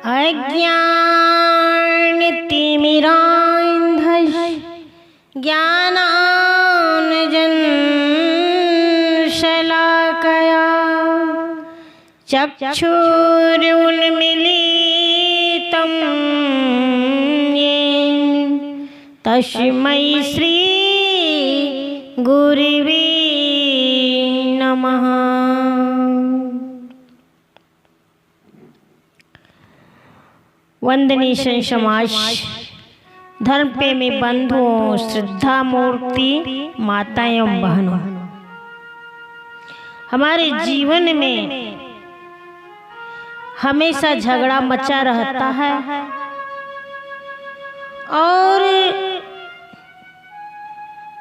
अज्ञानतिमिरान्धः ज्ञानाञ्जनशलाकया चक्षुरुन्मीलितं येन तस्मै श्री गुरुवे नमः। वंदनीय समाज, धर्म प्रेमी बंधुओं, श्रद्धा मूर्ति माताएं एवं बहनों, हमारे जीवन में हमेशा झगड़ा मचा रहता है और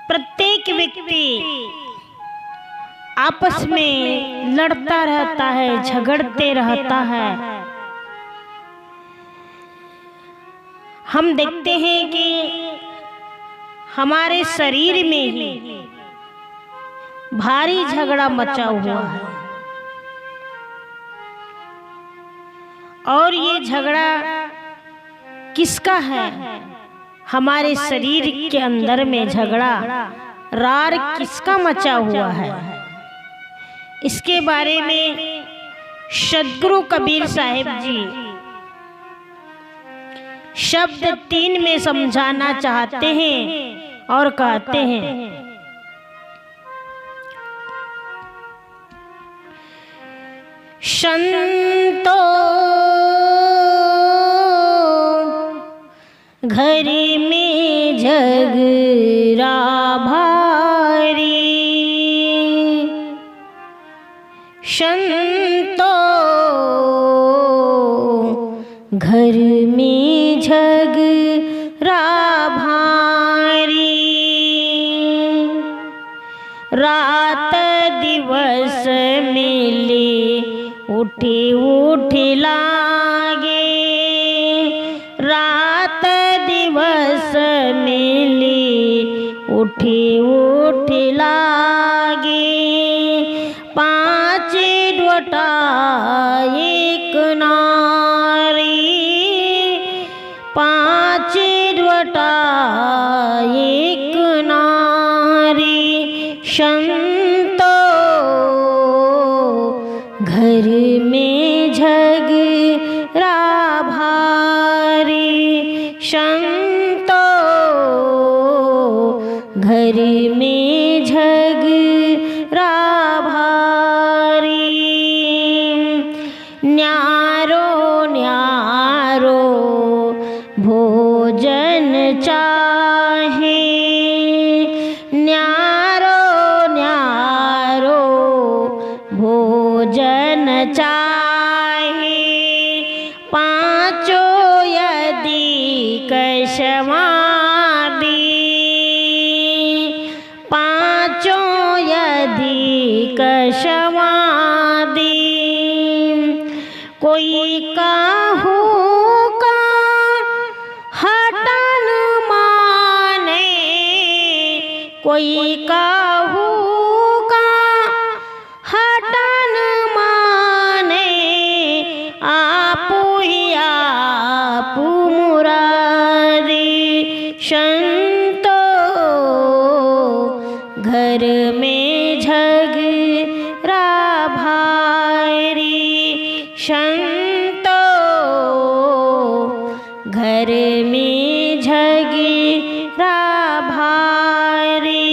प्रत्येक व्यक्ति आपस में लड़ता रहता है, झगड़ते रहता है। हम देखते हैं कि हमारे शरीर में ही भारी झगड़ा मचा हुआ है और ये झगड़ा किसका है? हमारे शरीर के अंदर में झगड़ा रार किसका मचा हुआ है? इसके बारे में सद्गुरु कबीर साहिब जी शब्द 3 में समझाना चाहते हैं और कहते हैं, संतो घर में झगड़ा भारी, संतो घर में झगड़ा भारी, रात दिवस मिले उठे उठे लागे, रात दिवस मिले उठे उठे लागे, 5 डोटा एक नारी, 5 डोटा एक नारी, संतो घर में झगड़ा भारी, संतो घर में झगड़ा भारी, न्यारो न्यारो भोजन चाहे, न्यारो न्यारो भोजन चाहे, 5 यदि कसमादी, 5 यदि कसमादी, कोई काहू का हटन माने, कोई काहू का हटन माने, आपू ही आपू मुरारी, संतो घर में झगड़ा भारी, संतो घर में झगड़ा भारी,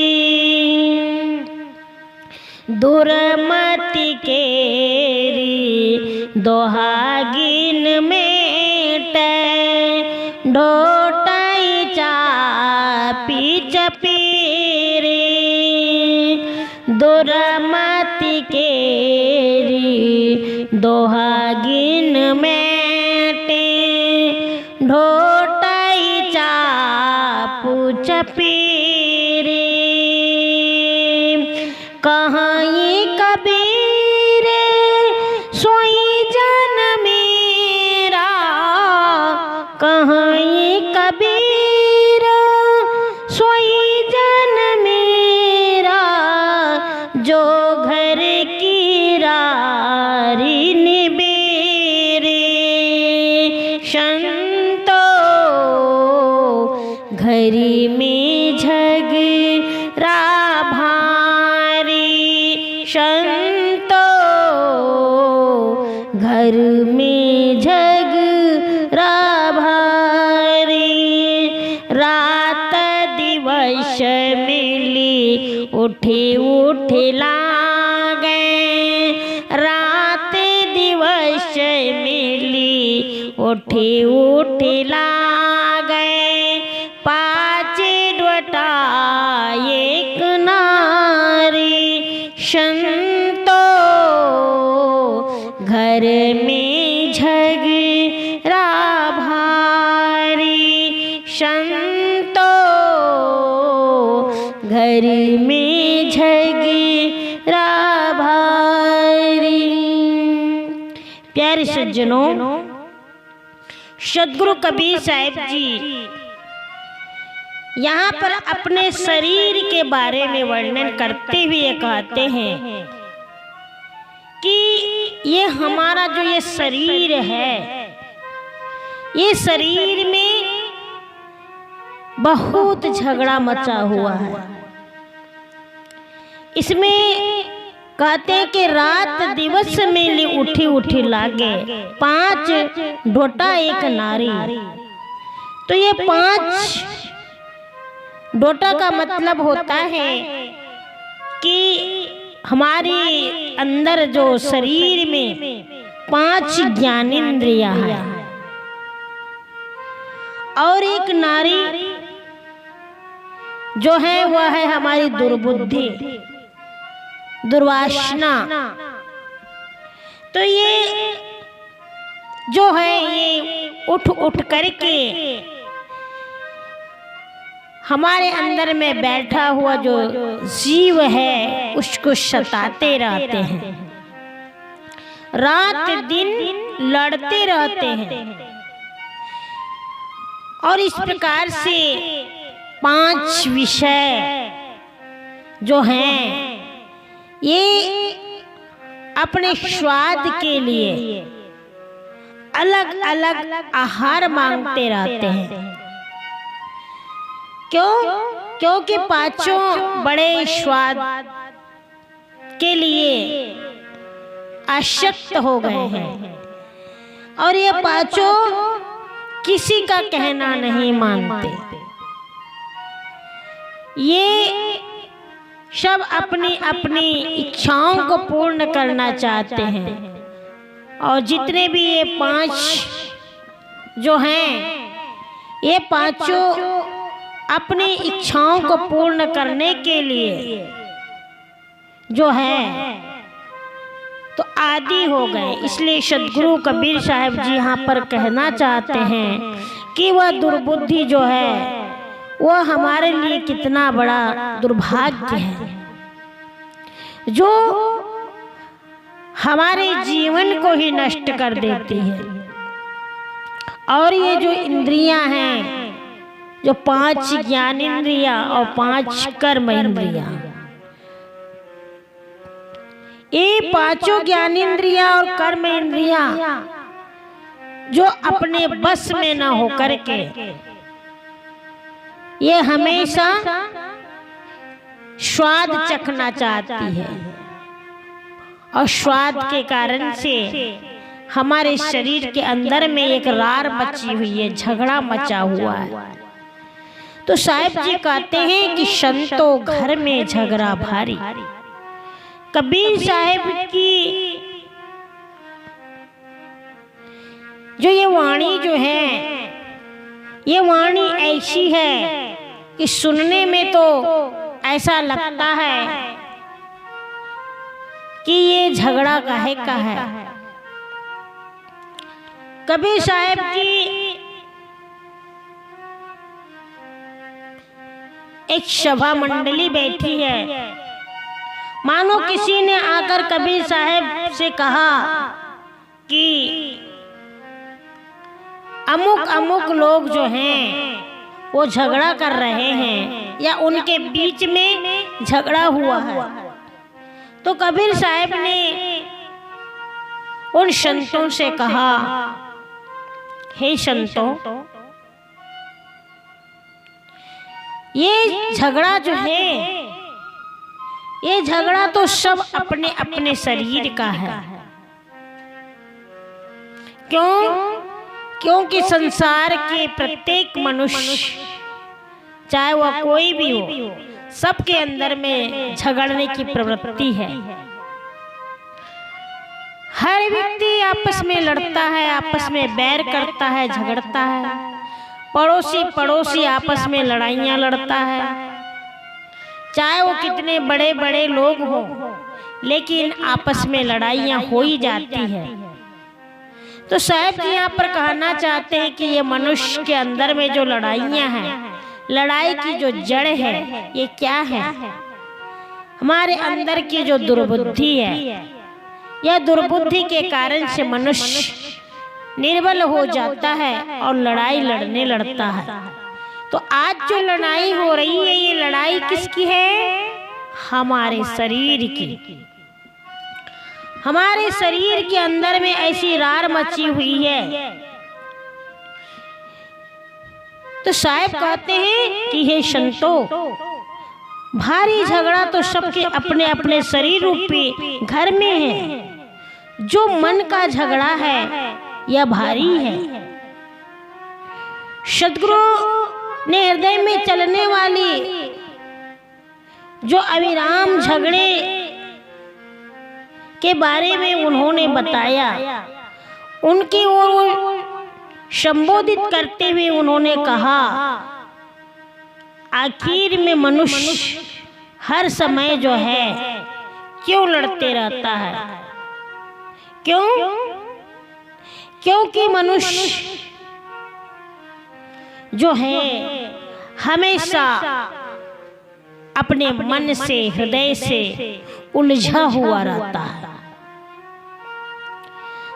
दुर्मति केरी दोहागिन मेट, ढोटाई चापी चपीरे, दुर्मति केरी दोहागिन मेटे, ढोटाई चापू चपीरे, कहीं कबीर सोई जन मेरा, कहीं कबीर सोई जन मेरा, जो घर की रारी निबेरे, घर में झगड़ा भारी संतो, घर में झगड़ा भारी, रात दिवस मिली उठे उठे लागे, रात दिवस मिली उठे उठे लागे, पाँच डोटा एक नारी संतो, घर में झगड़ा भारी संतो, घर में झगड़ा भारी। प्यारे सज्जनों, सद्गुरु कबीर साहिब जी यहाँ पर अपने शरीर के बारे में वर्णन करते हुए कहते हैं कि ये हमारा जो ये शरीर है, ये शरीर में बहुत झगड़ा मचा हुआ है। इसमें कहते हैं कि रात दिवस में उठी उठी लागे, पाँच ढोटा एक नारी। तो ये पाँच डोटा का मतलब होता है कि हमारे अंदर जो शरीर में पांच ज्ञानेंद्रियां हैं, और एक नारी जो है वह है हमारी दुर्बुद्धि, दुर्वासना। तो ये जो है ये उठ उठ करके हमारे अंदर में बैठा हुआ जो जीव है उसको सताते रहते हैं, रात दिन लड़ते रहते हैं। और इस प्रकार से पांच विषय जो हैं ये अपने स्वाद के लिए अलग अलग आहार मांगते रहते हैं। क्यों? क्योंकि पांचों बड़े स्वाद के लिए आसक्त हो गए हैं, और ये पांचों किसी का कहना नहीं मानते। ये सब अपनी अपनी इच्छाओं को पूर्ण करना चाहते हैं, और जितने भी ये पांच जो हैं ये पांचों अपनी इच्छाओं को पूर्ण करने के लिए जो है तो आदी हो गए। इसलिए सद्गुरु कबीर साहब जी यहाँ पर कहना चाहते हैं कि वह दुर्बुद्धि जो है वह हमारे लिए कितना बड़ा दुर्भाग्य है, जो हमारे जीवन को ही नष्ट कर देती है। और ये जो इंद्रियां हैं, जो पांच ज्ञानेंद्रियां और पांच कर्म इंद्रियां, ये पांचों ज्ञानेंद्रियां और कर्म इंद्रियां जो अपने बस में न हो करके ये हमेशा स्वाद चखना चाहती है, और स्वाद के कारण से हमारे शरीर के अंदर में एक रार मची हुई है, झगड़ा मचा हुआ है। तो साहिब जी कहते हैं कि संतो घर में झगड़ा भारी। कबीर साहिब की जो ये वाणी जो है, ये वाणी ऐसी है कि सुनने में तो ऐसा लगता है कि ये झगड़ा काहे का है। कबीर साहिब की एक सभा मंडली बैठी है, मानो किसी ने आकर कबीर साहिब से कहा कि अमुक अमुक लोग जो हैं वो झगड़ा कर रहे हैं, या उनके बीच में झगड़ा हुआ है। तो कबीर साहिब ने उन संतों से कहा, हे संतों, ये झगड़ा जो है, ये झगड़ा तो सब अपने अपने शरीर का है। क्योंकि संसार के प्रत्येक मनुष्य, चाहे वह कोई भी हो, सबके अंदर में झगड़ने की प्रवृत्ति है। हर व्यक्ति आपस में लड़ता है, आपस में बैर करता है, झगड़ता है। पड़ोसी आपस में लड़ाइयाँ लड़ता है, चाहे वो कितने बड़े बड़े लोग हों, लेकिन आपस में लड़ाइयाँ हो ही जाती है। तो साहब जी यहाँ पर कहना चाहते हैं कि ये मनुष्य के अंदर में जो लड़ाइयाँ हैं, लड़ाई की जो जड़ है, ये क्या है? हमारे अंदर की जो दुर्बुद्धि है, यह दुर्बुद्धि के कारण से मनुष्य निर्बल हो जाता है और लड़ाई लड़ने लगता है। तो आज जो लड़ाई हो रही है, ये लड़ाई किसकी है? हमारे शरीर की। हमारे शरीर के अंदर में ऐसी रार मची हुई है। तो साहब कहते हैं कि हे संतो, भारी झगड़ा तो सबके अपने अपने शरीर रूपी घर में है। जो मन का झगड़ा है, यह भारी है। सद्गुरु ने हृदय में चलने वाली जो अविराम झगड़े के बारे में उन्होंने बताया, उनकी ओर संबोधित करते हुए उन्होंने कहा, आखिर में मनुष्य हर समय जो है क्यों लड़ते रहता है? क्योंकि मनुष्य जो है हमेशा अपने मन से, हृदय से उलझा हुआ रहता है।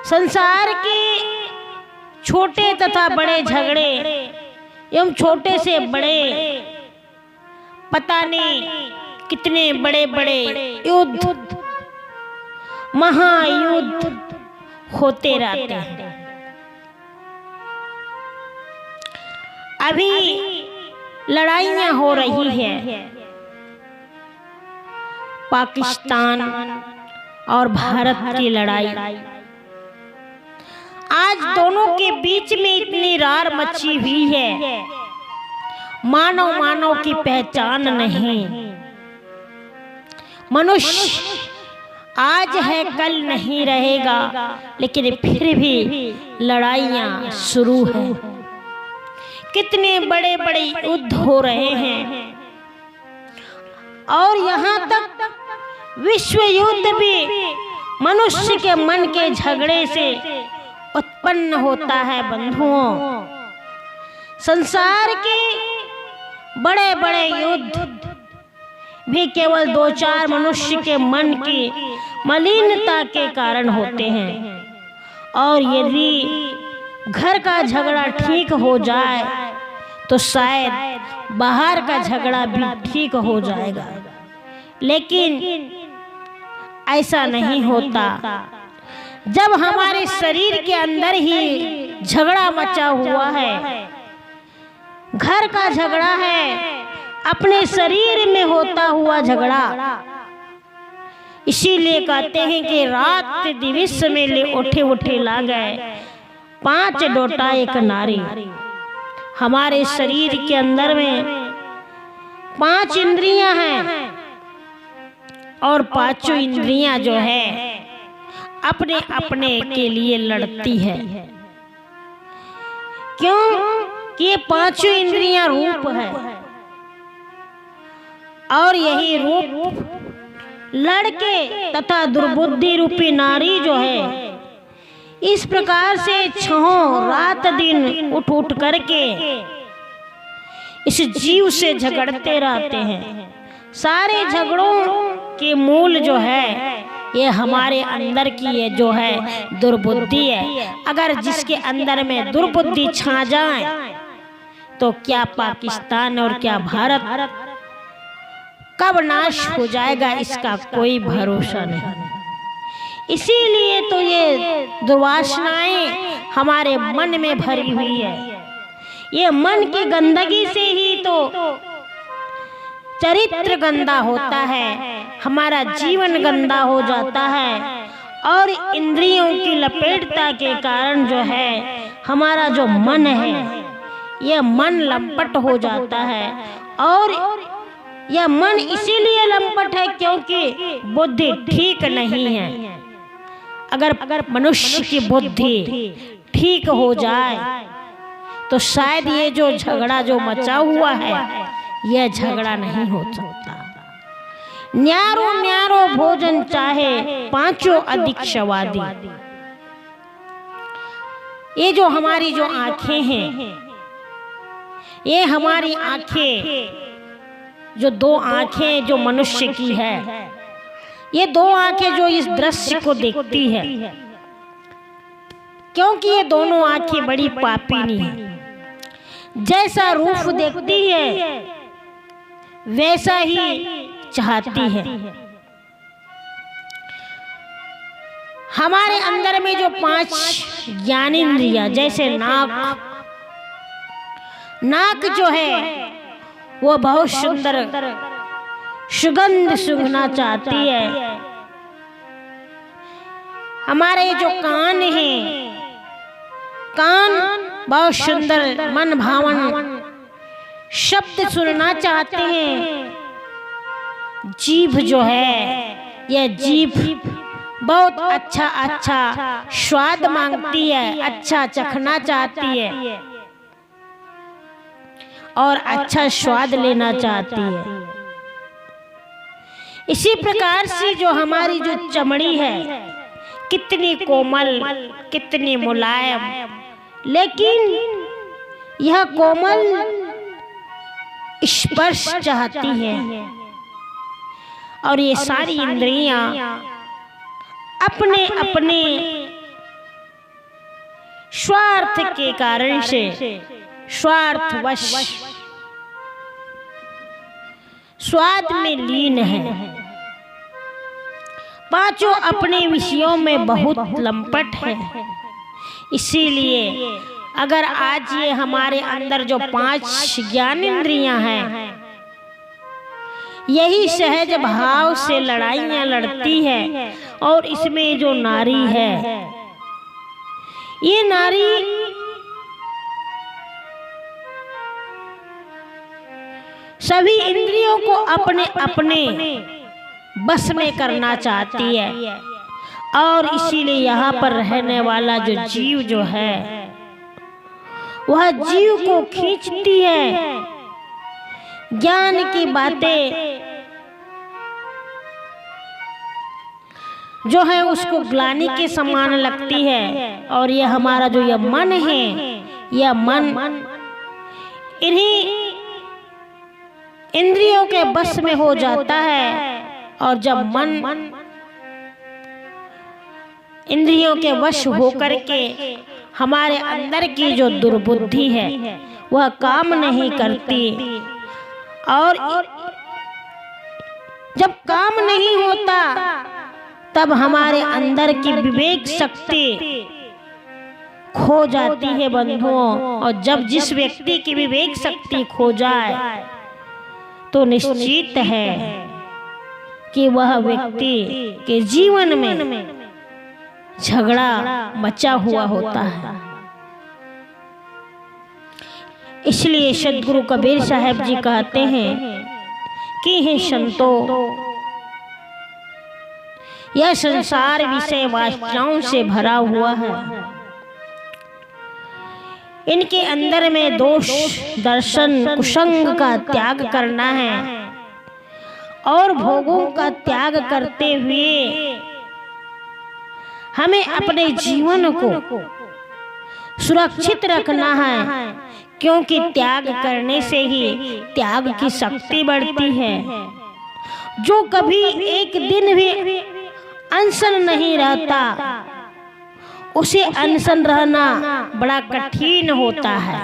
संसार के छोटे तथा बड़े झगड़े एवं छोटे से बड़े पता नहीं कितने बड़े बड़े युद्ध, महायुद्ध होते रहते हैं। अभी लड़ाइयां हो रही है पाकिस्तान और भारत की लड़ाई। आज दोनों के बीच में इतनी रार मची हुई है, मानव की पहचान नहीं। मनुष्य आज है कल नहीं रहेगा, लेकिन फिर भी लड़ाइयां शुरू है। कितने बड़े बड़े युद्ध हो रहे हैं और यहाँ तक विश्व युद्ध भी मनुष्य के मन के झगड़े से उत्पन्न होता है। बंधुओं, संसार के बड़े बड़े युद्ध भी केवल 2-4 मनुष्य के मन की मलिनता के कारण होते हैं। और यदि घर का झगड़ा ठीक हो जाए तो शायद बाहर का झगड़ा भी ठीक हो जाएगा, लेकिन ऐसा नहीं होता। जब हमारे शरीर के अंदर ही झगड़ा मचा हुआ है, घर का झगड़ा है, अपने शरीर में होता हुआ झगड़ा, इसीलिए कहते हैं कि रात दिवस में ले उठे ला गए 5 डोटा एक नारी। हमारे शरीर के अंदर में 5 इंद्रियां हैं और 5 इंद्रियां जो है अपने अपने के लिए लड़ती है। क्यों कि ये 5 इंद्रियां रूप है और यही रूप लड़के तथा दुर्बुद्धि रूपी नारी जो है इस प्रकार से 6 रात दिन उठ करके इस जीव से झगड़ते रहते हैं। सारे झगड़ों के मूल जो है ये हमारे अंदर की ये जो है दुर्बुद्धि है। अगर जिसके अंदर में दुर्बुद्धि छा जाए तो क्या पाकिस्तान और क्या भारत कब नाश हो जाएगा, इसका कोई भरोसा नहीं। इसीलिए तो ये दुर्वासनाएं हमारे मन में भरी हुई है। ये मन की गंदगी से ही तो चरित्र गंदा होता है, हमारा जीवन गंदा हो जाता है और इंद्रियों की लपेटता के कारण जो है हमारा जो मन है यह मन लंपट हो जाता है। और यह मन इसीलिए लंपट है क्योंकि बुद्धि ठीक नहीं है। अगर मनुष्य की बुद्धि ठीक हो जाए तो शायद ये जो झगड़ा जो मचा हुआ है यह झगड़ा नहीं हो सकता। न्यारो न्यारो भोजन चाहे पांचों अधिक स्वादी। ये जो हमारी जो आंखें हैं, ये हमारी आंखें जो दो आंखें जो मनुष्य की है, ये दो आंखें जो इस दृश्य को देखती है, क्योंकि ये दोनों आंखें बड़ी पापीनी हैं। जैसा रूप देखती है वैसा ही चाहती है। हमारे अंदर में जो 5 ज्ञानेंद्रियां, जैसे नाक जो है वो बहुत सुंदर सुगंध सूंघना चाहती है। हमारे जो कान हैं, कान बहुत सुंदर मन भावन शब्द सुनना चाहते हैं। जीभ जो है यह जीभ बहुत अच्छा स्वाद मांगती है, अच्छा चखना चाहती है और अच्छा स्वाद लेना चाहती है। इसी प्रकार से जो हमारी जो चमड़ी है कितनी कोमल, कितनी मुलायम, लेकिन यह कोमल स्पर्श चाहती है और ये सारी इंद्रियां अपने अपने स्वार्थ के कारण से स्वार्थवश स्वाद में लीन है। पांचों अपने विषयों में बहुत लंपट है। इसीलिए अगर आज ये हमारे अंदर जो 5 ज्ञानेंद्रियां हैं यही सहज भाव से लड़ाइयां लड़ती है, और इसमें जो नारी है ये नारी सभी इंद्रियों को अपने अपने बस में करना चाहती है। और इसीलिए यहाँ पर रहने वाला जो जीव जो है वह जीव को खींचती है। ज्ञान की बातें जो है उसको ग्लानि के समान लगती है। और यह हमारा जो यह मन है, यह मन इन्हीं इंद्रियों के बस में हो जाता है। और जब मन इंद्रियों के वश होकर के हमारे अंदर की जो दुर्बुद्धि है वह काम नहीं करती, और जब काम नहीं होता तब हमारे अंदर की विवेक शक्ति खो जाती है बंधुओं। और जब जिस व्यक्ति की विवेक शक्ति खो जाए तो निश्चित है कि वह व्यक्ति के जीवन में झगड़ा मचा हुआ होता है। इसलिए सदगुरु कबीर साहब जी कहते हैं कि हे संतो, यह संसार विषय वासनाओं से भरा हुआ है। इनके अंदर में दोष दर्शन कुसंग का त्याग करना है और भोगों का त्याग करते हुए हमें अपने जीवन को सुरक्षित रखना है, क्योंकि त्याग करने से ही त्याग की शक्ति बढ़ती है। जो कभी एक दिन भी अनशन नहीं रहता उसे अनशन रहना बड़ा कठिन होता है।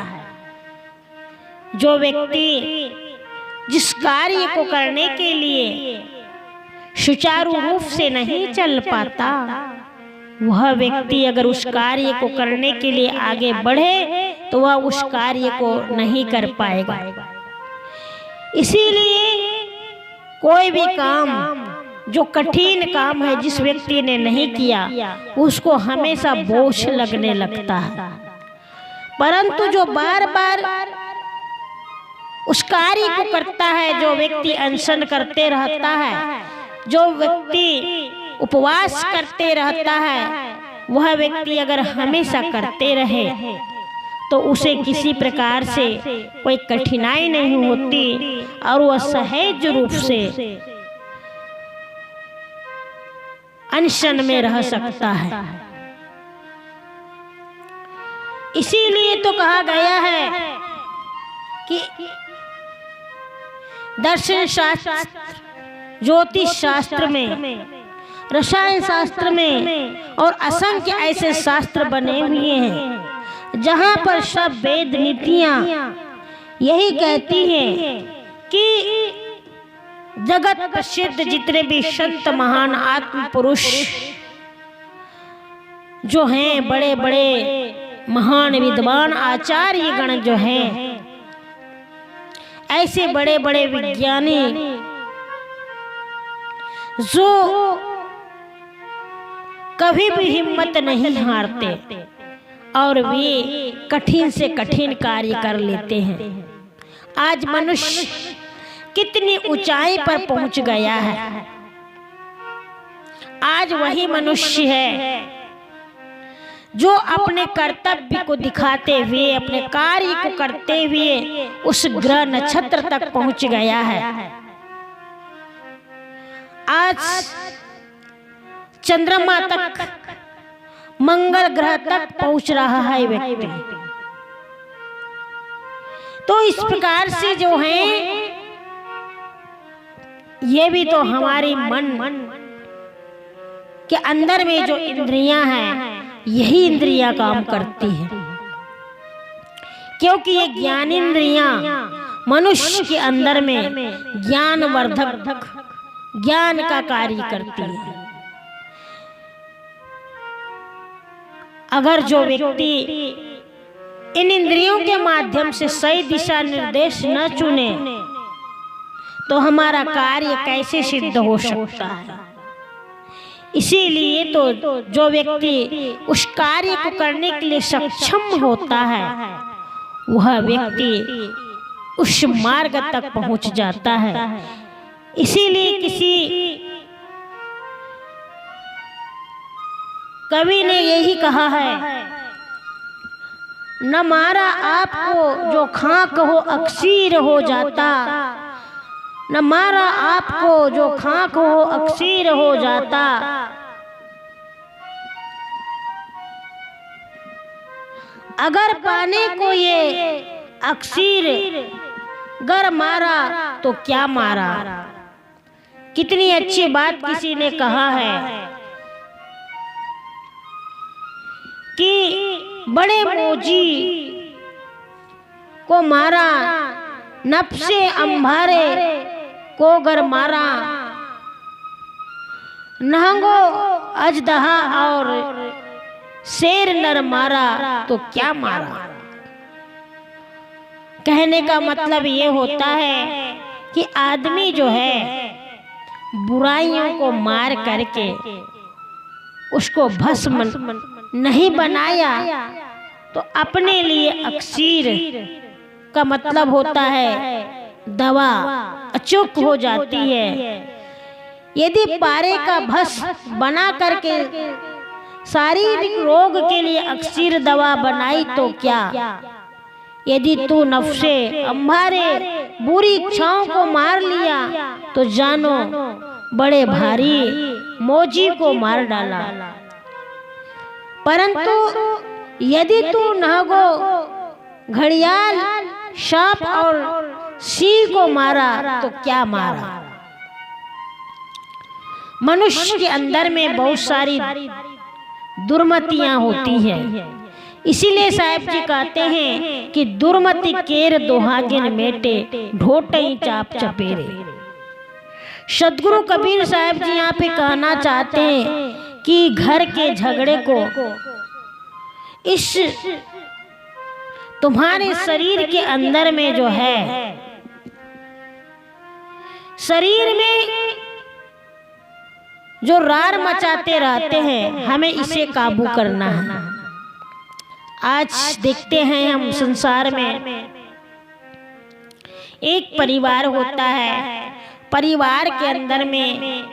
जो व्यक्ति जिस कार्य को करने के लिए सुचारू रूप से नहीं चल पाता, वह व्यक्ति अगर उस कार्य को करने के लिए आगे बढ़े तो वह उस कार्य को नहीं कर पाएगा। इसीलिए कोई भी काम जो कठिन काम है जिस व्यक्ति ने नहीं किया उसको हमेशा बोझ लगने लगता है, परंतु जो बार बार उस कार्य को करता है, जो व्यक्ति अनशन करते रहता है, जो व्यक्ति उपवास करते रहता है, वह व्यक्ति अगर हमेशा करते रहे तो उसे किसी प्रकार से कोई कठिनाई नहीं होती और वह सहज रूप से अनशन में रह सकता है। इसीलिए तो कहा गया है कि दर्शन शास्त्र, ज्योतिष शास्त्र में, रसायन शास्त्र में और असंख्य ऐसे शास्त्र बने हुए हैं जहाँ पर सब वेद नीतियाँ यही कहती हैं कि जगत प्रसिद्ध जितने भी संत महान आत्म पुरुष जो हैं, बड़े बड़े महान विद्वान आचार्य गण जो हैं, ऐसे बड़े बड़े विज्ञानी जो कभी भी हिम्मत नहीं हारते और वे कठिन से कठिन कार्य कर लेते हैं। आज मनुष्य कितनी ऊंचाई पर पहुंच गया है। आज वही मनुष्य है जो अपने कर्तव्य को दिखाते हुए, अपने कार्य को करते हुए उस ग्रह नक्षत्र तक पहुंच गया है। आज चंद्रमा तक, मंगल ग्रह तक पहुंच रहा है व्यक्ति। तो इस प्रकार से जो है, ये भी तो हमारी मन के अंदर में जो इंद्रियां हैं, यही इंद्रियां काम करती हैं, क्योंकि ये ज्ञान इंद्रियां मनुष्य के अंदर में ज्ञानवर्धक, ज्ञान का कार्य करती है। अगर जो व्यक्ति इन इंद्रियों के माध्यम से सही दिशा निर्देश न चुने तो हमारा कार्य कैसे सिद्ध हो सकता है। इसीलिए तो जो व्यक्ति उस कार्य को करने के लिए सक्षम होता है, वह व्यक्ति उस मार्ग तक पहुंच जाता है। इसीलिए किसी कवि ने यही कहा है, न मारा आपको जो खाक हो अक्सीर हो जाता, न मारा आपको जो खाक हो अक्सीर हो जाता, अगर पाने को ये अक्सीर गर मारा तो क्या मारा। कितनी अच्छी बात किसी ने कहा है कि बड़े मोजी को मारा, नफ्से अंबारे को गर मारा, नहंगो अजदहा और शेर नर मारा तो क्या मारा। कहने का मतलब ये होता है कि आदमी जो है बुराइयों को मार करके उसको भस्म नहीं बनाया तो अपने लिए अक्सीर का मतलब होता है दवा अचूक हो जाती है। यदि पारे का भस्म बना करके शारीरिक रोग के लिए अक्सीर दवा बनाई तो क्या। यदि तू नफ्से अंबारे बुरी इच्छाओं को मार लिया तो जानो बड़े भारी मोजी को मार डाला। परंतु यदि तू नागो घड़ियाल सांप और सिंह को मारा तो क्या मारा। मनुष्य के अंदर में बहुत सारी दुर्मतियां होती हैं। इसीलिए साहब जी कहते हैं कि दुर्मति केर दोहागिन मेटे ढोटई चाप चपेरे। सदगुरु कबीर साहब जी यहाँ पे कहना चाहते हैं कि घर के झगड़े को इस तुम्हारे शरीर के अंदर में जो है शरीर में जो रार मचाते रहते हैं, हमें इसे काबू करना है। आज देखते हैं हम संसार में एक परिवार होता है, परिवार के अंदर में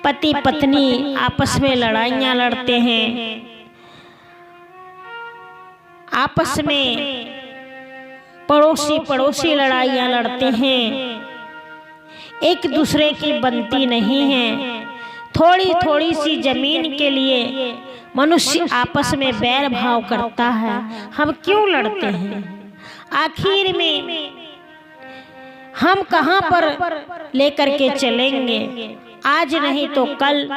पति पत्नी आपस में लड़ाइयाँ लड़ते हैं, आपस में पड़ोसी लड़ाइयाँ लड़ते हैं, एक दूसरे की बनती नहीं है। थोड़ी सी जमीन के लिए मनुष्य आपस में बैर भाव करता है। हम क्यों लड़ते हैं? आखिर में हम कहाँ पर लेकर के चलेंगे? आज नहीं तो कल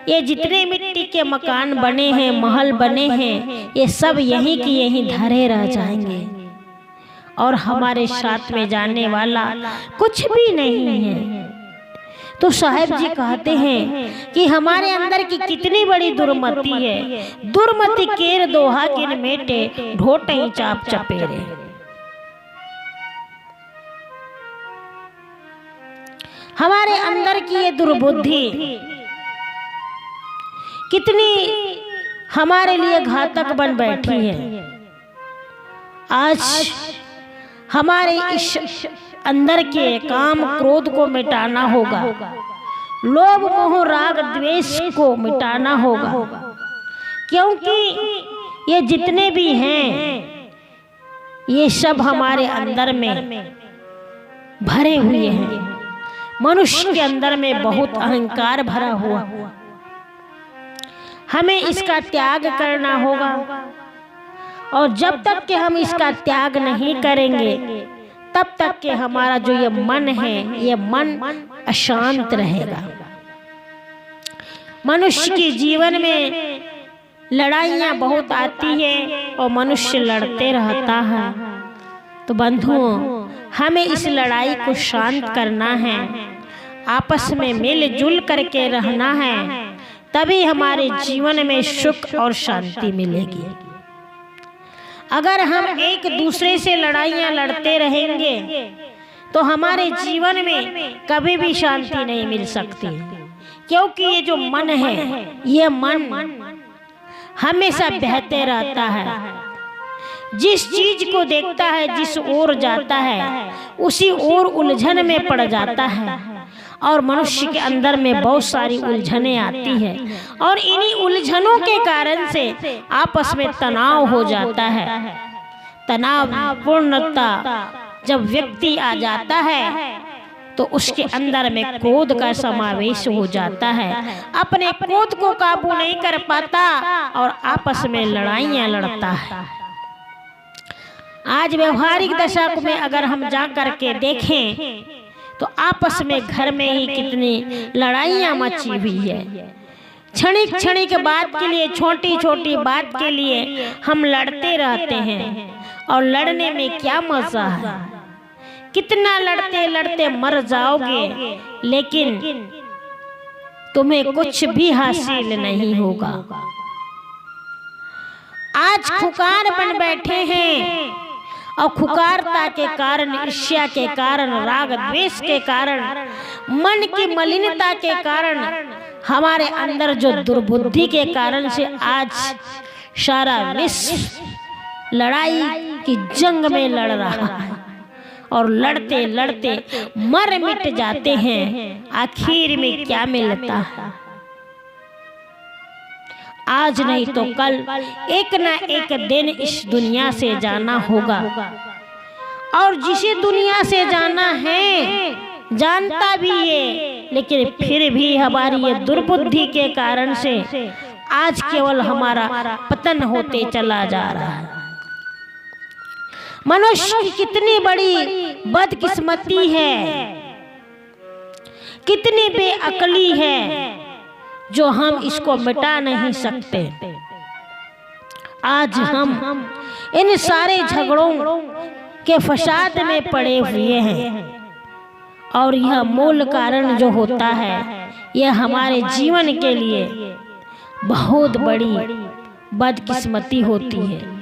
ये जितने मिट्टी के मकान बने हैं, महल बने हैं, ये सब यहीं की यहीं धरे रह जाएंगे और हमारे साथ में जाने वाला कुछ भी नहीं है। तो साहब जी कहते हैं कि हमारे अंदर की कितनी बड़ी दुर्मति है। दुर्मति केर दोहा किन मेटे, ढोटई चाप चपेरे। हमारे अंदर की ये दुर्बुद्धि कितनी हमारे लिए घातक बन बैठी है। आज हमारे इस अंदर के काम क्रोध को मिटाना होगा, लोभ मोह राग द्वेष को मिटाना होगा, क्योंकि ये जितने भी हैं ये सब हमारे अंदर में भरे हुए हैं। मनुष्य के अंदर में बहुत अहंकार भरा हुआ, हमें इसका त्याग करना होगा। और जब तक कि हम इसका त्याग नहीं करेंगे तब तक कि हमारा जो ये मन है, ये मन अशांत रहेगा। मनुष्य के जीवन में लड़ाइयाँ बहुत आती है और मनुष्य लड़ते रहता है। तो बंधुओं, हमें इस लड़ाई को शांत करना है, आपस में मिलजुल करके रहना है, तभी हमारे जीवन में सुख और शांति मिलेगी। अगर हम एक दूसरे से लड़ाइयाँ लड़ते रहेंगे तो हमारे जीवन में कभी भी शांति नहीं मिल सकती, क्योंकि ये जो मन है, ये मन हमेशा बहते रहता है। जिस चीज को देखता है, जिस ओर जाता है, उसी ओर उलझन में पड़ जाता है और मनुष्य के अंदर में बहुत सारी उलझनें आती है और इन्हीं उलझनों के कारण से आपस में तनाव हो जाता है। तनावपूर्णता जब व्यक्ति आ जाता है तो उसके अंदर में क्रोध का समावेश हो जाता है, अपने क्रोध को काबू नहीं कर पाता और आपस में लड़ाइयाँ लड़ता है। आज व्यवहारिक दशा में अगर हम जा करके देखें तो आपस में घर में ही कितनी लड़ाइयाँ मची हुई है। क्षणिक बात के लिए, छोटी बात के लिए हम लड़ते रहते हैं और लड़ने में क्या मजा है। कितना लड़ते लड़ते मर जाओगे, लेकिन तुम्हें कुछ भी हासिल नहीं होगा। आज खुकार बन बैठे हैं और खुकारता के कारण, ईर्ष्या के कारण, राग द्वेष के कारण, मन की मलिनता के कारण, हमारे अंदर जो दुर्बुद्धि के कारण से आज सारा विश्व लड़ाई की जंग में लड़ रहा है और लड़ते लड़ते मर मिट जाते हैं। आखिर में क्या मिलता है? आज नहीं तो कल एक ना एक दिन इस दुनिया से जाना होगा और जिसे दुनिया से जाना है जानता भी है, लेकिन फिर भी हमारी ये दुर्बुद्धि के कारण से आज केवल हमारा पतन होते चला जा रहा है। मनुष्य की कितनी बड़ी बदकिस्मती है, कितनी बेअक्ली है जो हम इसको मिटा नहीं सकते। आज हम इन सारे झगड़ों के फसाद में पड़े हुए हैं और यह मूल कारण जो होता है, यह हमारे जीवन के लिए बहुत बड़ी बदकिस्मती होती है।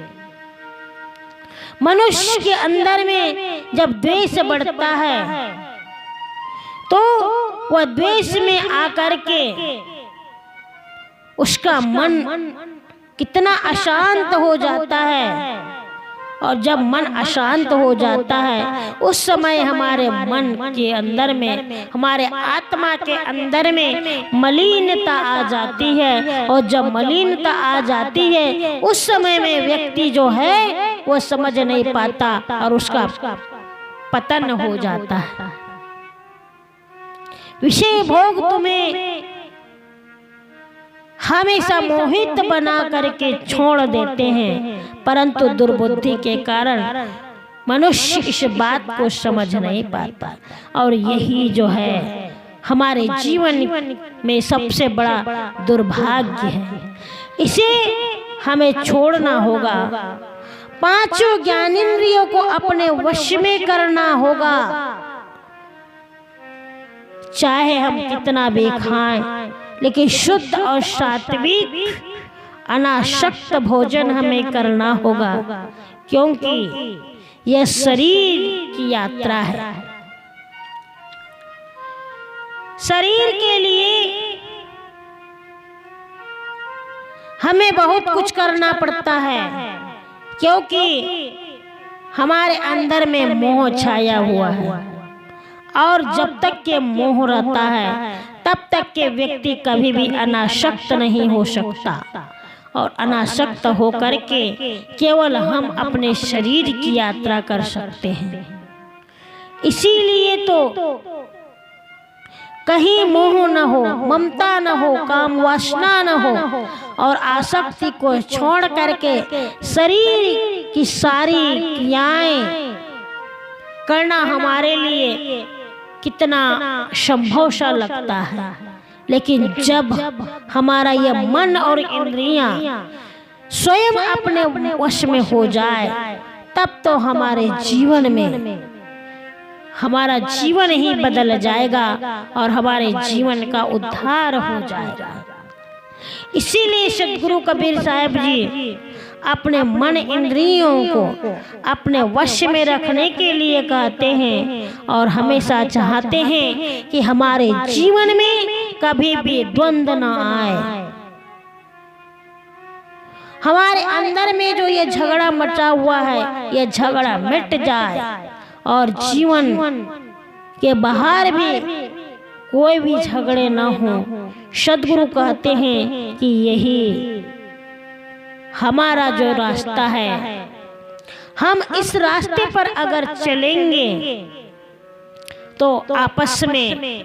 मनुष्य के अंदर में जब द्वेष बढ़ता है तो वह द्वेष में आकर के उसका मन कितना अशांत हो जाता है। और जब मन अशांत हो जाता है उस समय हमारे मन के अंदर में, हमारे आत्मा के अंदर में मलिनता आ जाती है। और जब मलिनता आ जाती है उस समय में व्यक्ति जो है वो समझ नहीं पाता और उसका पतन हो जाता है। विषय भोग तुम्हें हमेशा मोहित बना करके छोड़ देते हैं, परंतु दुर्बुद्धि के कारण मनुष्य इस बात को समझ नहीं पाता। और यही जो है हमारे जीवन में सबसे बड़ा दुर्भाग्य है। इसे हमें छोड़ना होगा। पांचों ज्ञानेंद्रियों को अपने वश में करना होगा। चाहे हम कितना भी खाएं, लेकिन शुद्ध और सात्विक अनासक्त भोजन हमें करना होगा, क्योंकि यह शरीर की यात्रा है। शरीर के लिए हमें बहुत कुछ करना पड़ता है, क्योंकि हमारे अंदर में मोह छाया हुआ है। और जब तक के मोह रहता है तब तक के व्यक्ति कभी भी अनासक्त नहीं हो सकता। और अनासक्त होकर के केवल हम अपने शरीर की यात्रा कर सकते हैं। इसीलिए तो कहीं मोह न हो, ममता न हो, काम वासना न हो, और आसक्ति को छोड़ करके शरीर की सारी क्रियाएं करना हमारे लिए कितना संभव सा लगता है। लेकिन जब हमारा यह मन और इंद्रियां स्वयं अपने वश में हो जाए तब तो हमारे जीवन में हमारा जीवन ही बदल जाएगा और हमारे जीवन का उद्धार हो जाएगा। इसीलिए सद्गुरु कबीर साहब जी अपने मन इंद्रियों को अपने वश में रखने के लिए कहते हैं और हमेशा चाहते हैं कि हमारे जीवन में कभी भी द्वंद्व न आए। हमारे अंदर में जो ये झगड़ा मचा हुआ है ये झगड़ा मिट जाए और जीवन के बाहर भी कोई भी झगड़े न हो। सद्गुरु कहते हैं कि यही हमारा जो रास्ता है, हम इस रास्ते पर अगर चलेंगे तो आपस में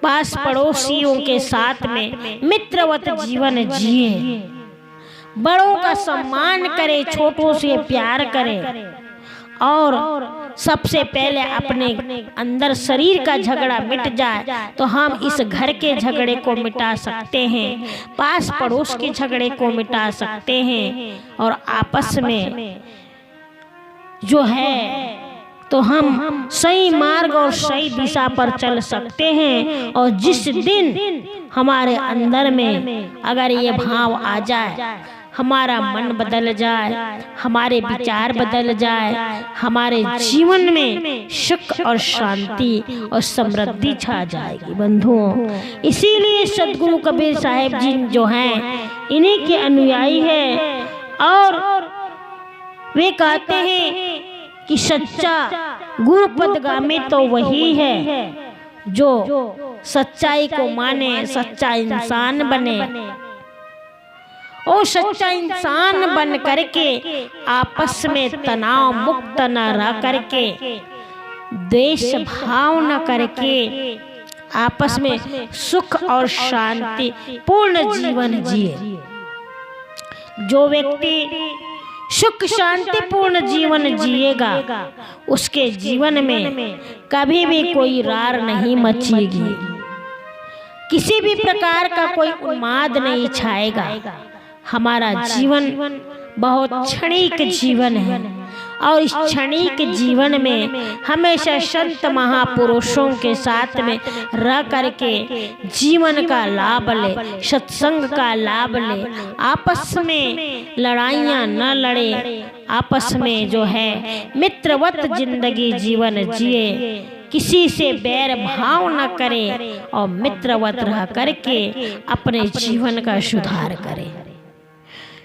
पास पड़ोसियों के साथ में मित्रवत जीवन जिए, बड़ों का सम्मान करें, छोटों से प्यार करें और सबसे पहले अपने अंदर शरीर का झगड़ा मिट जाए तो हम इस घर के झगड़े को मिटा सकते हैं, पास पड़ोस के झगड़े को मिटा सकते हैं और आपस में जो है तो हम सही मार्ग और सही दिशा पर चल सकते हैं। और जिस दिन हमारे अंदर में अगर ये भाव आ जाए, हमारा मन बदल जाए, हमारे विचार बदल जाए, हमारे जीवन में सुख और शांति और समृद्धि छा जाएगी बंधुओं। इसीलिए सद्गुरु कबीर साहब जी जो हैं इन्हीं के अनुयायी है और वे कहते हैं कि सच्चा गुरुपदगामी तो वही है जो सच्चाई को माने, सच्चा इंसान बने। और सच्चा इंसान बन करके आपस में तनाव मुक्त न रह करके, द्वेष भाव न करके आपस में सुख और शांति पूर्ण जीवन जिए। जो व्यक्ति सुख शांति पूर्ण जीवन जिएगा उसके जीवन में कभी भी कोई रार नहीं मचेगी, किसी भी प्रकार का कोई उन्माद नहीं छाएगा। हमारा जीवन बहुत क्षणिक जीवन है और इस क्षणिक जीवन में हमेशा संत महापुरुषों के साथ में रह करके जीवन का लाभ ले, सत्संग का लाभ ले, आपस में लड़ाइयाँ न लड़े, आपस में जो है मित्रवत जिंदगी जीवन जिए। किसी से बैर भाव न करे और मित्रवत रह करके अपने जीवन का सुधार करे।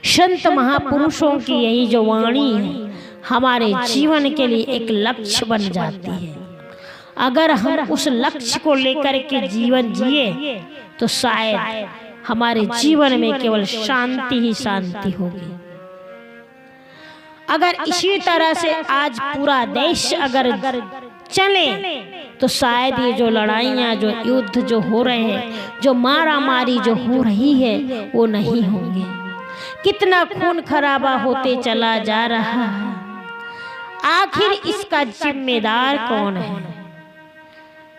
संत महापुरुषों की यही जो वाणी है हमारे जीवन के लिए एक लक्ष्य बन जाती है। अगर हम उस लक्ष्य को लेकर के जीवन जिए तो शायद हमारे जीवन में केवल शांति ही शांति होगी। अगर इसी तरह से आज पूरा देश अगर चले तो शायद ये जो लड़ाइयाँ, जो युद्ध जो हो रहे हैं, जो मारा मारी जो हो रही है वो नहीं होंगे। कितना खून खराबा होते चला जा रहा है, आखिर इसका जिम्मेदार कौन है?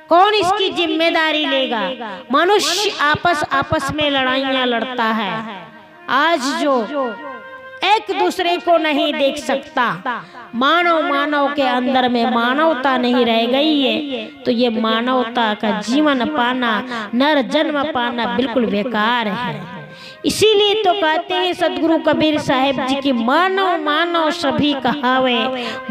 कौन इसकी जिम्मेदारी लेगा? मनुष्य आपस में लड़ाइयाँ लड़ता है। आज जो एक दूसरे को नहीं देख सकता, मानव के अंदर में मानवता नहीं रह गई है, तो ये मानवता का जीवन पाना, नर जन्म पाना बिल्कुल बेकार है। इसीलिए तो कहते हैं सदगुरु कबीर साहिब जी की मानव मानव सभी कहावे,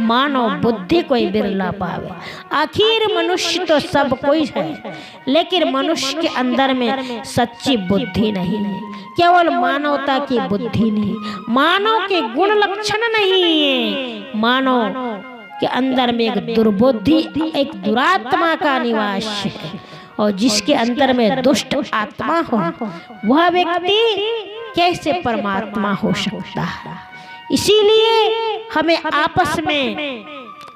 मानव बुद्धि कोई बिरला पावे। आखिर मनुष्य तो सब कोई है, लेकिन मनुष्य के अंदर में सच्ची बुद्धि नहीं है, केवल मानवता की बुद्धि नहीं, मानव के गुण लक्षण नहीं है। मानव के अंदर में एक दुर्बुद्धि, एक दुरात्मा का निवास है, और जिसके अंदर में दुष्ट आत्मा हो वह व्यक्ति कैसे परमात्मा हो सकता है। इसीलिए हमें आपस में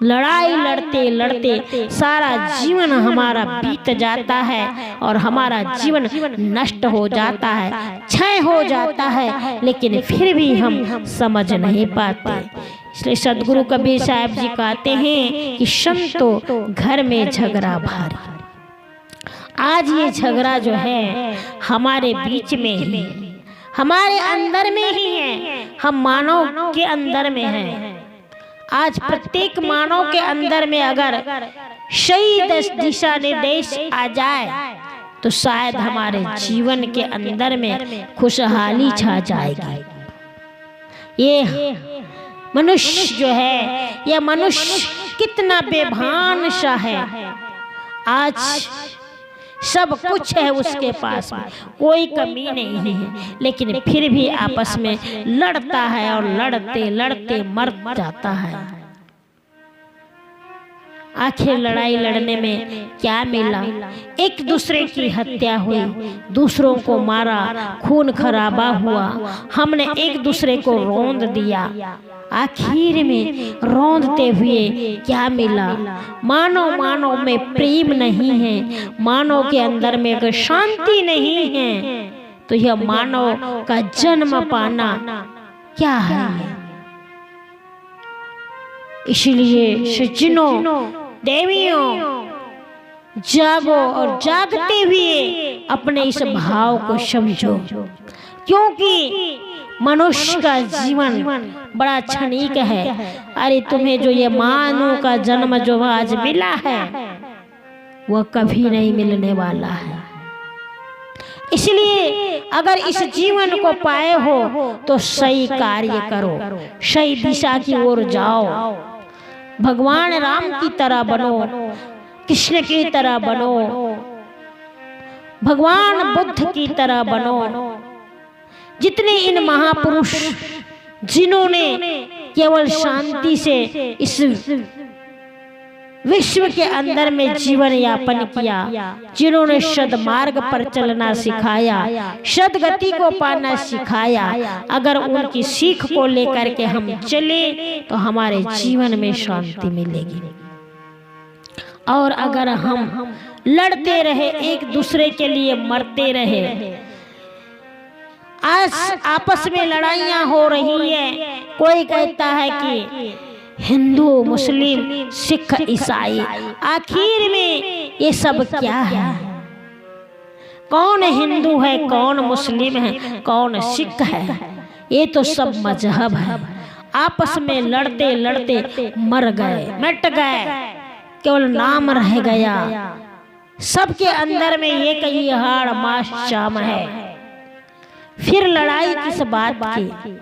लड़ाई लड़ते लड़ते सारा जीवन हमारा बीत जाता है और हमारा जीवन नष्ट हो जाता है, क्षय हो जाता है, लेकिन फिर भी हम समझ नहीं पाते। इसलिए सदगुरु कबीर साहब जी कहते हैं कि संतो घर में झगड़ा भारी। आज ये झगड़ा जो है हमारे बीच में ही, हमारे अंदर में ही है, हम मानव के अंदर में हैं। आज प्रत्येक मानव के अंदर में अगर सही दिशा निर्देश आ जाए तो शायद हमारे जीवन के अंदर में खुशहाली छा जाएगी। ये मनुष्य जो है, यह मनुष्य कितना बेभान सा है। आज सब कुछ है उसके पास में, कोई कमी नहीं है, लेकिन फिर भी आपस में लड़ता है और लड़ते लड़ते मर जाता है। आखिर लड़ाई लड़ने में क्या मिला? एक दूसरे की हत्या हुई, दूसरों को मारा, खून खराबा हुआ, हमने एक दूसरे को रौंद दिया। आखिर में रौंदते हुए क्या मिला? मानव में प्रेम नहीं है, मानव के अंदर में अगर शांति नहीं है तो यह मानव का जन्म पाना क्या है? इसलिए सज्जनों देवियों, जागो और जागते हुए अपने इस भाव को समझो, क्योंकि मनुष्य का जीवन बड़ा क्षणिक है। अरे तुम्हें जो ये मानव का जन्म जो आज मिला है वह कभी नहीं मिलने वाला है। इसलिए अगर इस जीवन को पाए हो तो सही कार्य करो, सही दिशा की ओर जाओ, भगवान राम की तरह बनो, कृष्ण की तरह बनो, भगवान बुद्ध की तरह बनो। जितने इन महापुरुष जिन्होंने केवल शांति से इस विश्व के अंदर में जीवन यापन किया, जिन्होंने सद्मार्ग पर चलना सिखाया, सद्गति को पाना सिखाया, अगर उनकी सीख को लेकर के हम चले तो हमारे जीवन में शांति मिलेगी। और अगर हम लड़ते रहे, एक दूसरे के लिए मरते रहे, आज आपस में लड़ाइयाँ हो रही है, कोई कहता है कि हिंदू मुस्लिम सिख ईसाई, आखिर में ये सब क्या है? कौन हिंदू है, कौन मुस्लिम है, कौन सिख है? ये तो सब मजहब है। आपस में लड़ते लड़ते मर गए, मिट गए, केवल नाम रह गया। सबके अंदर में ये कहीं हाड़ मास शाम है। फिर लड़ाई किस बात की?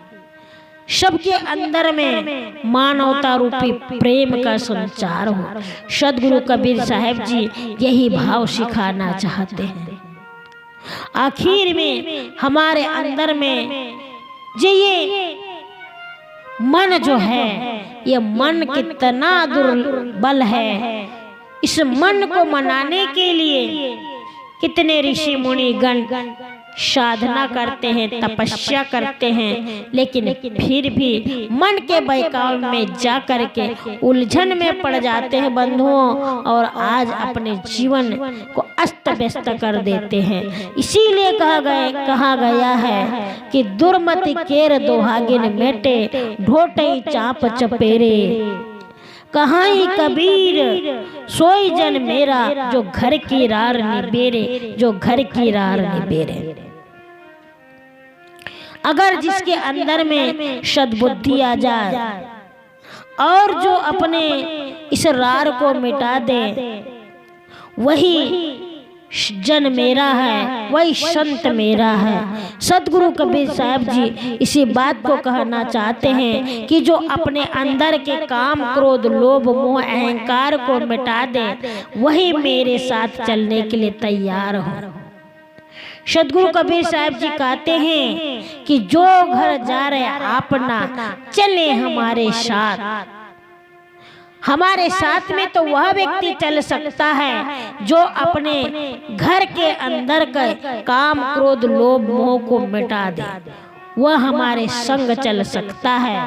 सबके अंदर में मानवता रूपी प्रेम का संचार हो। सदगुरु कबीर साहब जी यही भाव सिखाना चाहते हैं। आखिर में हमारे अंदर में ये मन जो है, ये मन कितना दुर्बल है। इस मन को मनाने के लिए कितने ऋषि मुनि गण साधना करते हैं, तपस्या करते हैं, लेकिन फिर भी मन के बहकाव में जा कर के उलझन में पड़ जाते हैं बंधुओं, और आज अपने जीवन को अस्त व्यस्त कर देते हैं। इसीलिए कहा गया है कि दुर्मति केर दोहागिन मेटे, ढोटई चाप चपेरे। कहाई कबीर सोई जन मेरा, जो घर की रार निबेरे, जो घर की रार निबेरे। अगर जिसके अंदर में सद्बुद्धि आ जाए और जो अपने इस रार को मिटा दे, वही जन मेरा है, वही संत मेरा है। सदगुरु कबीर साहब जी इसी बात को कहना चाहते हैं कि जो अपने अंदर के काम, क्रोध, लोभ, मोह, अहंकार को मिटा दे, वही मेरे साथ चलने के लिए तैयार हो। सदगुरु कबीर साहब जी कहते हैं कि जो घर जा रहे अपना, चले हमारे साथ। हमारे साथ में तो वह व्यक्ति चल सकता है जो अपने घर के अंदर का काम, क्रोध, लोभ, मोह को मिटा दे। वह हमारे संग चल सकता है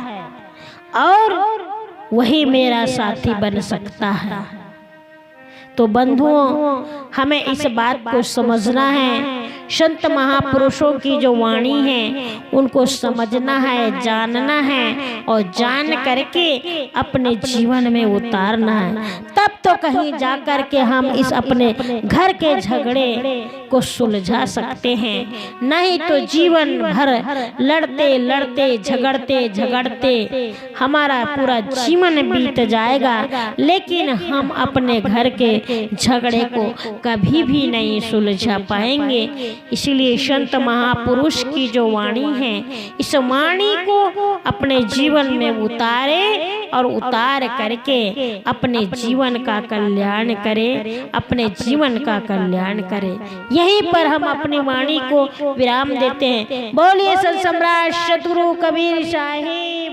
और वही मेरा साथी बन सकता है। तो बंधुओं, हमें इस बात को समझना है। संत महापुरुषों की जो वाणी है उनको समझना है, जानना है, और जान करके अपने जीवन में उतारना है। तब तो कहीं जा कर के हम इस अपने घर के झगड़े को सुलझा सकते हैं। नहीं तो जीवन भर लड़ते लड़ते, झगड़ते झगड़ते हमारा पूरा जीवन बीत जाएगा, लेकिन हम अपने घर के झगड़े को कभी भी नहीं सुलझा पाएंगे। इसलिए संत महापुरुष की जो वाणी है, इस वाणी को अपने जीवन में उतारे और उतार करके अपने जीवन का कल्याण करें, अपने जीवन का कल्याण करें। यहीं पर हम अपनी वाणी को विराम देते हैं। बोलिए संत सम्राट सद्गुरु कबीर साहिब।